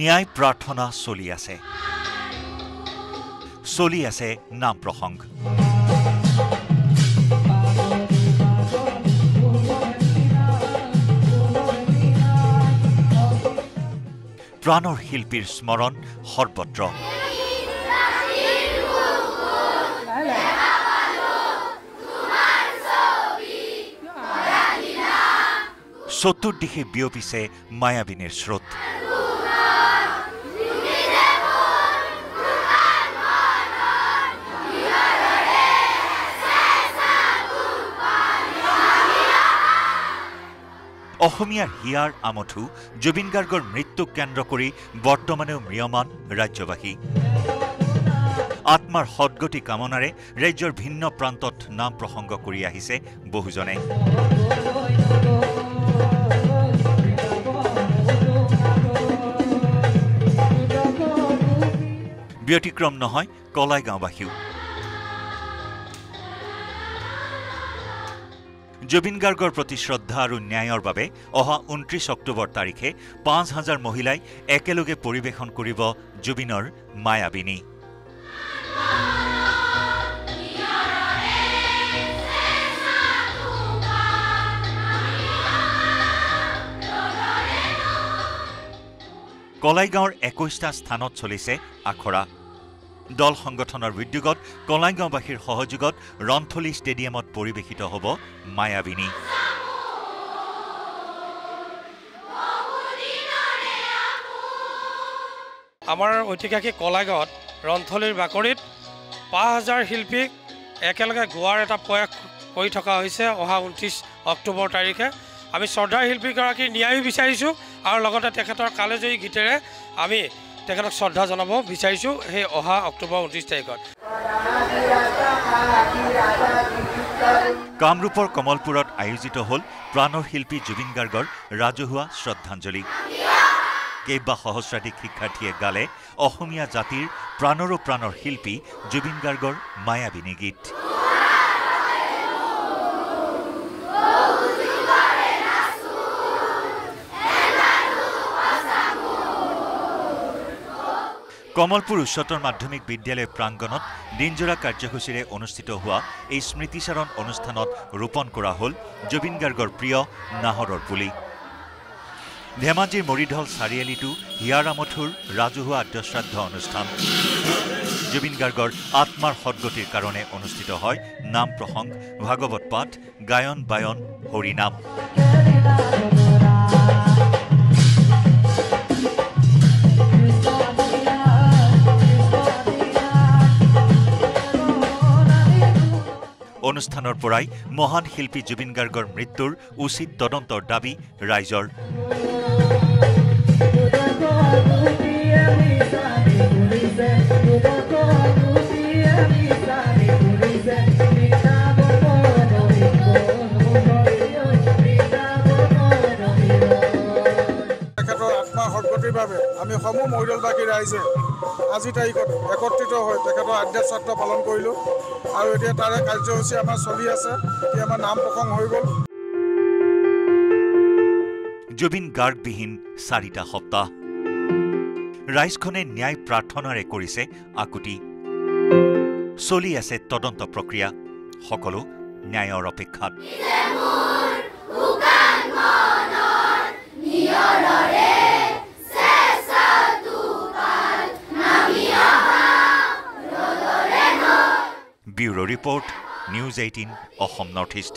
ন্যায় প্ৰাৰ্থনা চলি আছে নাম প্ৰসংগ প্ৰাণৰ শিল্পীৰ স্মৰণ সৰ্বত্ৰ চতুৰ্দিশে বিয়পিছে মায়াবিনীৰ স্ৰোত অসমীয়াৰ হিয়াৰ আমঠু জুবিন গাৰ্গৰ মৃত্যুক কেন্দ্ৰ কৰি বৰ্তমানেও ম্ৰিয়মান ৰাজ্যবাসী আত্মাৰ সদ্গতি কামনাৰে ৰাজ্যৰ ভিন্ন প্ৰান্তত নাম প্ৰসংগ কৰি আহিছে বহুজনে ব্যতিক্ৰম নহয় কলাই গাঁওবাসীও জুবিন গাৰ্গৰ প্ৰতি শ্ৰদ্ধা আৰু ন্যায়ৰ বাবে অহা ২৯ অক্টোবৰ তাৰিখে ৫,০০০ মহিলাই একেলগে পৰিৱেশন কৰিব জুবিনৰ মায়াবিনী কলাইগাঁৱৰ ২১টা স্থানত চলিছে আখৰা দল সংগঠনৰ উদ্যোগত কলাইগাঁওবাসীৰ সহযোগত ৰন্থলী ষ্টেডিয়ামত পৰিৱেশিত হ'ব মায়াবিনী আমাৰ ঐতিহাসিক কলাইগাঁৱত ৰন্থলীৰ বাকৰিত ৫,০০০ শিল্পীক একেলগে গোৱাৰ এটা প্ৰয়াস কৰি থকা হৈছে অহা ২৯ অক্টোবৰ তাৰিখে আমি শ্ৰদ্ধাৰ শিল্পীগৰাকীৰ ন্যায় বিচাৰিছোঁ আৰু লগতে তেখেতৰ কালেজয়ী গীতেৰে আমি তেখেতক শ্ৰদ্ধা জনাব বিচাৰিছোঁ সেই অহা অক্টোবৰ ২৯ তাৰিখত কামৰূপৰ কমলপুৰত আয়োজিত হ'ল প্ৰাণৰ শিল্পী জুবিন গাৰ্গৰ ৰাজহুৱা শ্ৰদ্ধাঞ্জলি কেইবা সহস্ৰাধিক শিক্ষাৰ্থীয়ে গালে অসমীয়া জাতিৰ প্ৰাণৰো প্ৰাণৰ শিল্পী জুবিন গাৰ্গৰ মায়াবিনী গীত কমলপুৰ উচ্চতৰ মাধ্যমিক বিদ্যালয় প্ৰাংগণত দিনজোৰা কাৰ্যসূচীৰে অনুষ্ঠিত হোৱা এই স্মৃতিচাৰণ অনুষ্ঠানত ৰোপণ কৰা হ'ল জুবিন গাৰ্গৰ প্ৰিয় নাহৰৰ পুলি ধেমাজিৰ মৰিঢল চাৰিআলিটো হিয়াৰ আমঠুৰ ৰাজহুৱা আদ্যশ্ৰাদ্ধ অনুষ্ঠান জুবিন গাৰ্গৰ আত্মাৰ সদ্গতিৰ কাৰণে অনুষ্ঠিত হয় নাম প্ৰসংগ ভাগৱত পাঠ গায়ন বায়ন হৰিনাম অনুষ্ঠানৰ পৰাই মহান শিল্পী জুবিন গাৰ্গৰ মৃত্যুৰ উচিত তদন্তৰ দাবী ৰাইজৰ আমি সমূহ মৰিডলবাসী ৰাইজে আজি তাৰিখত একত্ৰিত হৈ তেখেতৰ আদ্যশ্ৰাদ্ধ পালন কৰিলোঁ আৰু এতিয়া তাৰে কাৰ্যসূচী আমাৰ চলি আছে এতিয়া আমাৰ নাম প্ৰসংগ হৈ গ'ল জুবিন গাৰ্গবিহীন ৪টা সপ্তাহ ৰাইজখনে ন্যায় প্ৰাৰ্থনাৰে কৰিছে আকুতি চলি আছে তদন্ত প্ৰক্ৰিয়া সকলো ন্যায়ৰ অপেক্ষাত bureau report news 18 Assam north east